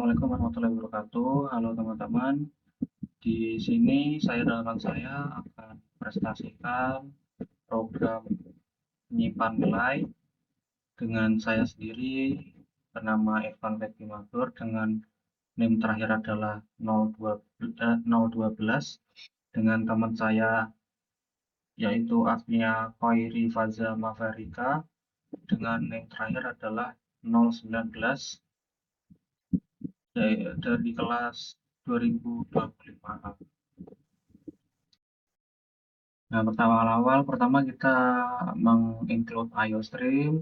Assalamualaikum warahmatullahi wabarakatuh. Halo teman-teman. Di sini saya akan presentasikan program menyimpan nilai dengan saya sendiri bernama Irfan Fekri Mabrur dengan NIM terakhir adalah 012 dengan teman saya yaitu adminnya Khairi Faza Mafarika dengan NIM terakhir adalah 019 dari kelas 2025. Nah, pertama kita menginclude IOStream,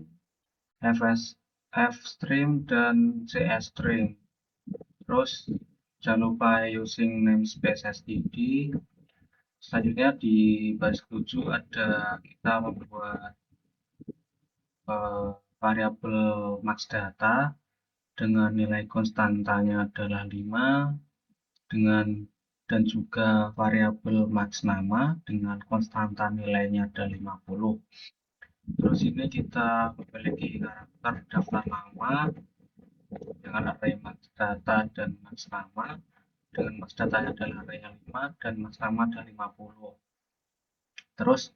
FStream, dan CSstream. Terus jangan lupa using namespace std. Selanjutnya di baris 7 ada kita membuat variabel max data dengan nilai konstantanya adalah 5 dan juga variabel max nama dengan konstanta nilainya ada 50. Terus ini kita memiliki karakter daftar nama dengan array max data dan max nama dengan max datanya adalah array 5 dan max nama ada 50. Terus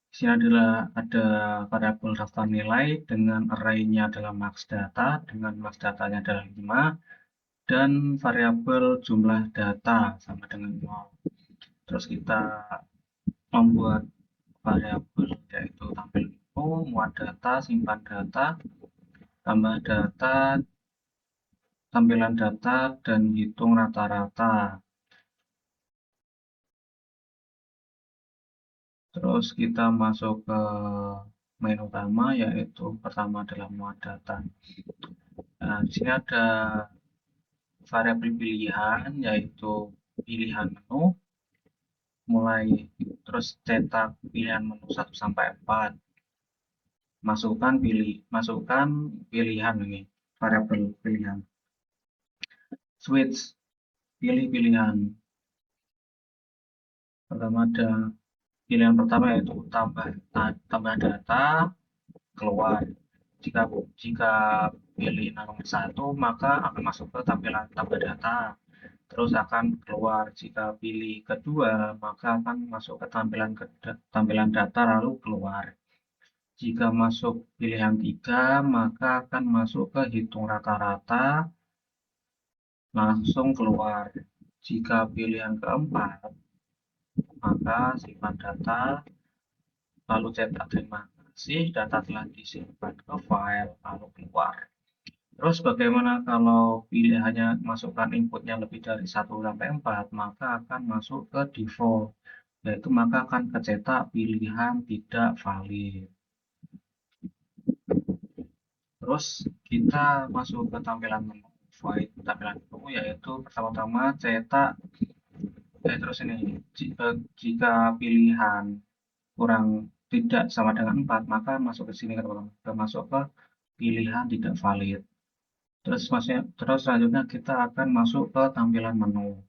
di sini ada variabel daftar nilai dengan array-nya adalah max data dengan max datanya adalah 5 dan variabel jumlah data sama dengan 0. Terus kita membuat variabel yaitu tampil info, muat data, simpan data, tambah data, tampilan data, dan hitung rata-rata. Terus kita masuk ke menu utama yaitu pertama adalah muat data. Nah, di sini ada variabel pilihan yaitu pilihan menu, mulai terus cetak pilihan menu 1 sampai 4. Masukkan pilihan ini, variabel pilihan. Switch, pilih pilihan. Pilihan pertama yaitu tambah data, keluar. Jika pilih nomor 1 maka akan masuk ke tampilan tambah data, terus akan keluar. Jika pilih kedua maka akan masuk ke tampilan data lalu keluar. Jika masuk pilihan 3 maka akan masuk ke hitung rata-rata langsung keluar. Jika pilihan keempat maka simpan data lalu cetak terima kasih, data telah disimpan ke file lalu keluar. Terus bagaimana kalau pilihannya masukkan inputnya lebih dari 1 sampai 4 maka akan masuk ke default, yaitu maka akan kecetak pilihan tidak valid. Terus kita masuk ke tampilan menu, tampilan menu yaitu pertama-tama cetak terus ini jika pilihan kurang tidak sama dengan 4 maka masuk ke sini teman-teman, masuk ke pilihan tidak valid. Terus selanjutnya kita akan masuk ke tampilan menu.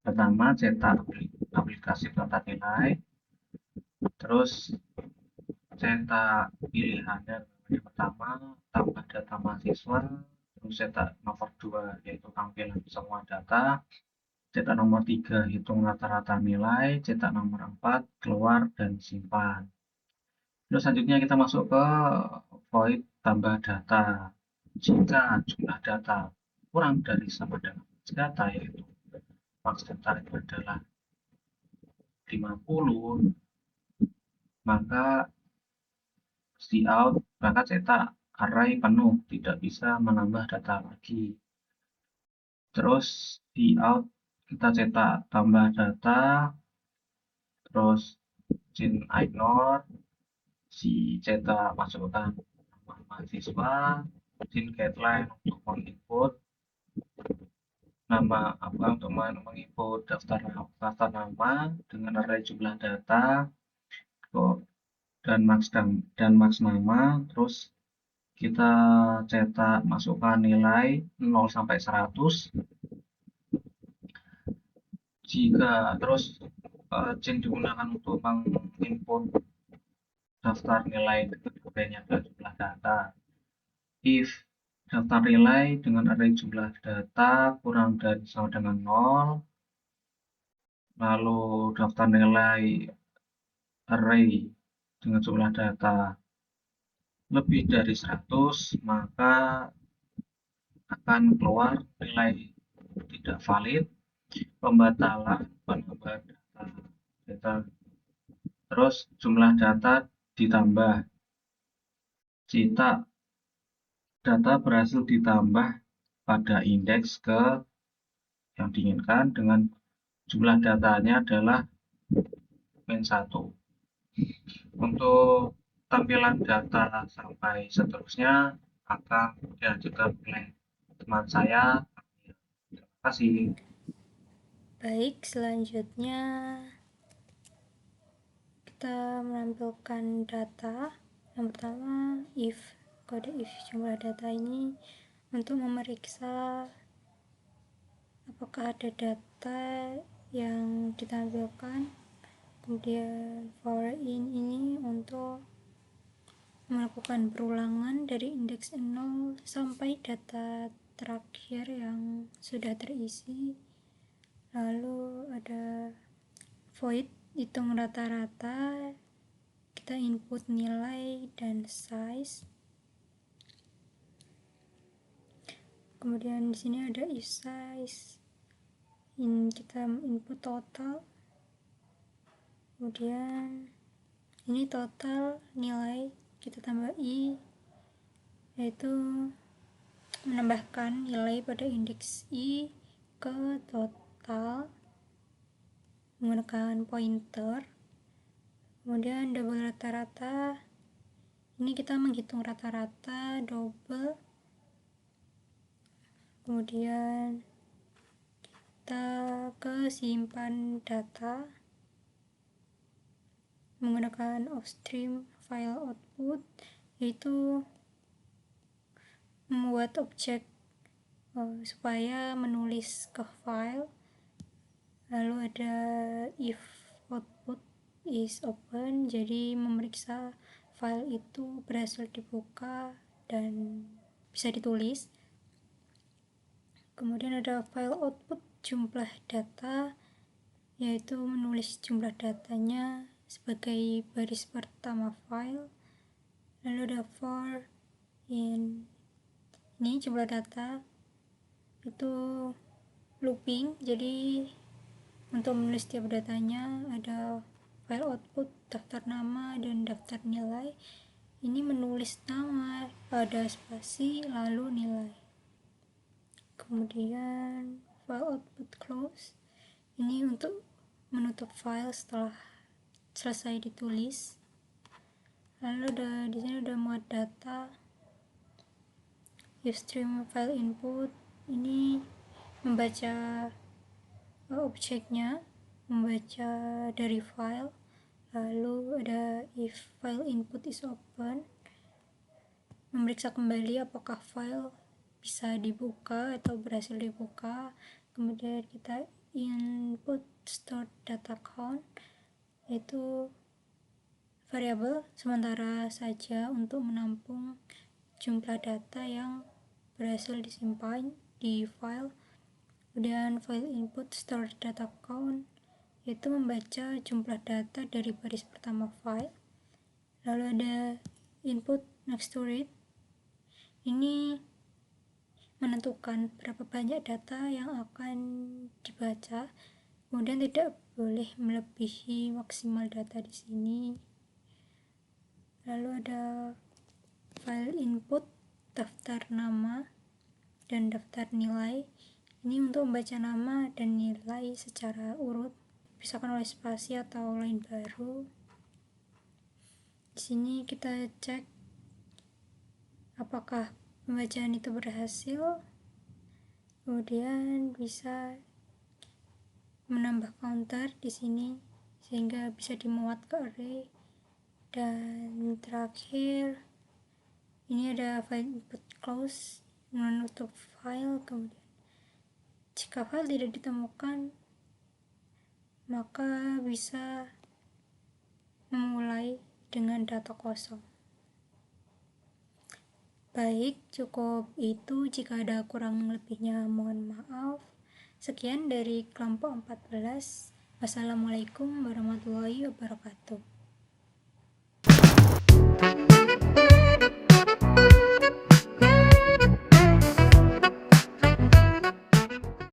Pertama cetak aplikasi data nilai, terus cetak pilihannya. Yang pertama tambah data mahasiswa, terus cetak nomor 2 yaitu tampilan semua data, cetak nomor 3 hitung rata-rata nilai, cetak nomor 4 keluar dan simpan. Terus selanjutnya kita masuk ke void tambah data. Jika jumlah data kurang dari sama dengan data yaitu max data itu adalah 50, maka cout maka cetak array penuh, tidak bisa menambah data lagi. Terus cout kita cetak tambah data, terus ignore, cetak masukkan nama mahasiswa, guideline untuk menginput nama untuk menginput daftar nama dengan array jumlah data dan max nama. Terus kita cetak masukkan nilai 0 sampai 100. Jika terus digunakan untuk menginput daftar nilai arraynya adalah jumlah data. If daftar nilai dengan array jumlah data kurang dari sama dengan 0, lalu daftar nilai array dengan jumlah data lebih dari 100, maka akan keluar nilai tidak valid, pembatalan, penambahan data. Terus jumlah data ditambah. Jika data berhasil ditambah pada indeks ke yang diinginkan dengan jumlah datanya adalah -1. Untuk tampilan data sampai seterusnya akan dilanjutkan oleh teman saya. Terima kasih. Baik, selanjutnya kita menampilkan data. Yang pertama, kode if jumlah data ini untuk memeriksa apakah ada data yang ditampilkan. Kemudian for in ini untuk melakukan perulangan dari indeks 0 sampai data terakhir yang sudah terisi. Lalu ada void, hitung rata-rata, kita input nilai dan size. Kemudian di sini ada if size, kita input total. Kemudian ini total nilai, kita tambah i, yaitu menambahkan nilai pada indeks i ke total menggunakan pointer. Kemudian double rata-rata, ini kita menghitung rata-rata double. Kemudian kita ke simpan data menggunakan offstream file output, yaitu membuat objek supaya menulis ke file. Lalu ada if output is open, jadi memeriksa file itu berhasil dibuka dan bisa ditulis. Kemudian ada file output jumlah data, yaitu menulis jumlah datanya sebagai baris pertama file. Lalu ada for in, ini jumlah data itu looping, jadi untuk menulis tiap datanya ada file output, daftar nama dan daftar nilai. Ini menulis nama, ada spasi lalu nilai. Kemudian file output close, ini untuk menutup file setelah selesai ditulis. Lalu di sini udah muat data. Upstream file input, ini membaca objeknya, membaca dari file. Lalu ada if file input is open, memeriksa kembali apakah file bisa dibuka atau berhasil dibuka. Kemudian kita input stored data count, yaitu variabel sementara saja untuk menampung jumlah data yang berhasil disimpan di file. Kemudian file input store data count, yaitu membaca jumlah data dari baris pertama file. Lalu ada input next to read, ini menentukan berapa banyak data yang akan dibaca. Kemudian tidak boleh melebihi maksimal data di sini. Lalu ada file input daftar nama dan daftar nilai, ini untuk membaca nama dan nilai secara urut, dipisahkan oleh spasi atau line baru. Di sini kita cek apakah pembacaan itu berhasil. Kemudian bisa menambah counter di sini sehingga bisa dimuat ke array. Dan terakhir ini ada file input close, menutup file. Kemudian jika file tidak ditemukan, maka bisa memulai dengan data kosong. Baik, cukup itu. Jika ada kurang lebihnya mohon maaf. Sekian dari kelompok 14. Wassalamualaikum warahmatullahi wabarakatuh.